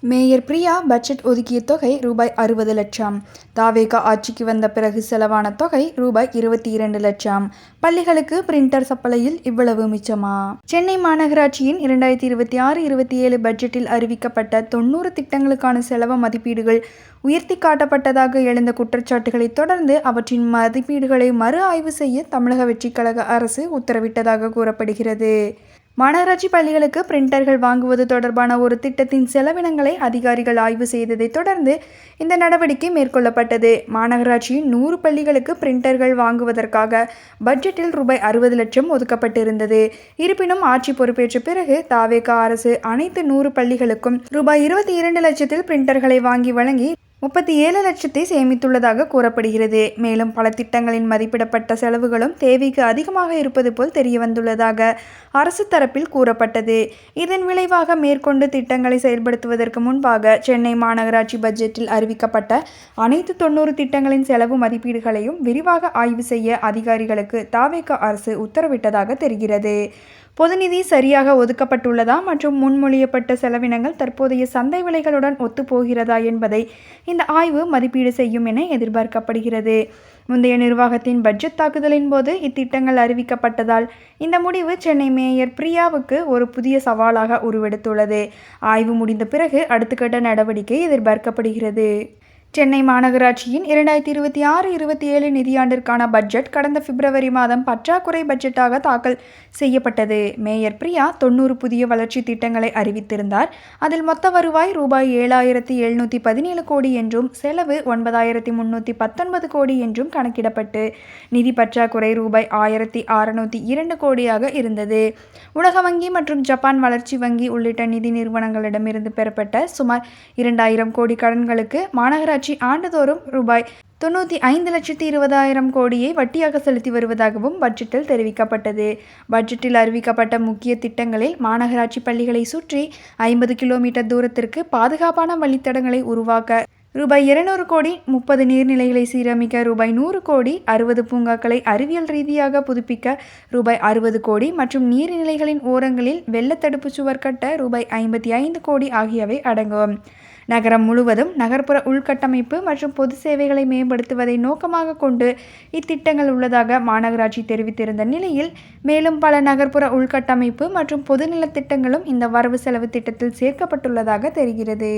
Mayor Priya budget ஒதுக்கிய தொகை ரூபாய் 60 லட்சம். தாவேகா ஆட்சிக்கு வந்த பிறகு செலவான தொகை ரூபாய் 22 லட்சம். பள்ளிகளுக்கு பிரிண்டர் சப்ளையில் இவ்வளவு மிச்சமா? சென்னை மாநகராட்சியின் 2026-27 பட்ஜெட்டில் அறிவிக்கப்பட்ட 90 திட்டங்களுக்கான செலவு மதிப்பீடுகள் உயர்த்தி காட்டப்பட்டதாக எழுந்த குற்றச்சாட்டுகளை தொடர்ந்து அவற்றின் மதிப்பீடுகளை மறு ஆய்வு செய்ய தமிழக வெற்றிக்கழக அரசு உத்தரவிட்டதாக கூறப்படுகிறது. மாநகராட்சி பள்ளிகளுக்கு பிரிண்டர்கள் வாங்குவது தொடர்பான ஒரு திட்டத்தின் செலவினங்களை அதிகாரிகள் ஆய்வு செய்ததை தொடர்ந்து இந்த நடவடிக்கை மேற்கொள்ளப்பட்டது. மாநகராட்சியின் 100 பள்ளிகளுக்கு பிரிண்டர்கள் வாங்குவதற்காக பட்ஜெட்டில் ரூபாய் 60 லட்சம் ஒதுக்கப்பட்டிருந்தது. இருப்பினும் ஆட்சி பொறுப்பேற்ற பிறகு தாவேகா அரசு அனைத்து 100 பள்ளிகளுக்கும் ரூபாய் 22 லட்சத்தில் பிரிண்டர்களை வாங்கி வழங்கி 37 லட்சத்தை சேமித்துள்ளதாக கூறப்படுகிறது. மேலும் பல திட்டங்களின் மதிப்பிடப்பட்ட செலவுகளும் தேவைக்கு அதிகமாக இருப்பது போல் தெரியவந்துள்ளதாக அரசு தரப்பில் கூறப்பட்டது. இதன் விளைவாக மேற்கொண்டு திட்டங்களை செயல்படுத்துவதற்கு முன்பாக சென்னை மாநகராட்சி பட்ஜெட்டில் அறிவிக்கப்பட்ட அனைத்து 90 திட்டங்களின் செலவு மதிப்பீடுகளையும் விரிவாக ஆய்வு செய்ய அதிகாரிகளுக்கு தாவேகா அரசு உத்தரவிட்டதாக தெரிகிறது. பொதுநிதி சரியாக ஒதுக்கப்பட்டுள்ளதா மற்றும் முன்மொழியப்பட்ட செலவினங்கள் தற்போதைய சந்தை விலைகளுடன் ஒத்துப்போகிறதா என்பதை இந்த ஆய்வு மதிப்பீடு செய்யும் என எதிர்பார்க்கப்படுகிறது. முந்தைய நிர்வாகத்தின் பட்ஜெட் தாக்குதலின் போது இத்திட்டங்கள் அறிவிக்கப்பட்டதால் இந்த முடிவு சென்னை மேயர் பிரியாவுக்கு ஒரு புதிய சவாலாக உருவெடுத்துள்ளது. ஆய்வு முடிந்த பிறகு அடுத்த கட்ட நடவடிக்கை எதிர்பார்க்கப்படுகிறது. சென்னை மாநகராட்சியின் 2026-27 நிதியாண்டிற்கான பட்ஜெட் கடந்த பிப்ரவரி மாதம் பற்றாக்குறை பட்ஜெட்டாக தாக்கல் செய்யப்பட்டது. மேயர் பிரியா 90 புதிய வளர்ச்சி திட்டங்களை அறிவித்திருந்தார். அதில் மொத்த வருவாய் ரூபாய் 7,717 கோடி என்றும் செலவு 9,319 கோடி என்றும் கணக்கிடப்பட்டு நிதி பற்றாக்குறை ரூபாய் 1,602 கோடியாக இருந்தது. உலக வங்கி மற்றும் ஜப்பான் வளர்ச்சி வங்கி உள்ளிட்ட நிதி நிறுவனங்களிடமிருந்து பெறப்பட்ட சுமார் 2,000 கோடி கடன்களுக்கு மாநகராட்சி ஆண்டுதோறும் ரூபாய் 95,20,000 கோடியை வட்டியாக செலுத்தி வருவதாகவும் பட்ஜெட்டில் தெரிவிக்கப்பட்டது. பட்ஜெட்டில் அறிவிக்கப்பட்ட முக்கிய திட்டங்களில் மாநகராட்சி பள்ளிகளை சுற்றி 50 கிலோமீட்டர் தூரத்திற்கு பாதுகாப்பான வழித்தடங்களை உருவாக்க ரூபாய் 200 கோடி, 30 நீர்நிலைகளை சீரமைக்க ரூபாய் 100 கோடி, 60 பூங்காக்களை அறிவியல் ரீதியாக புதுப்பிக்க ரூபாய் 60 கோடி மற்றும் நீர்நிலைகளின் ஓரங்களில் வெள்ள தடுப்பு சுவர் கட்ட ரூபாய் 55 கோடி ஆகியவை அடங்கும். நகரம் முழுவதும் நகர்ப்புற உள்கட்டமைப்பு மற்றும் பொது சேவைகளை மேம்படுத்துவதை நோக்கமாக கொண்டு இத்திட்டங்கள் உள்ளதாக மாநகராட்சி தெரிவித்திருந்த நிலையில் மேலும் பல நகர்ப்புற உள்கட்டமைப்பு மற்றும் பொதுநலத் திட்டங்களும் இந்த வரவு செலவு திட்டத்தில் சேர்க்கப்பட்டுள்ளதாக தெரிகிறது.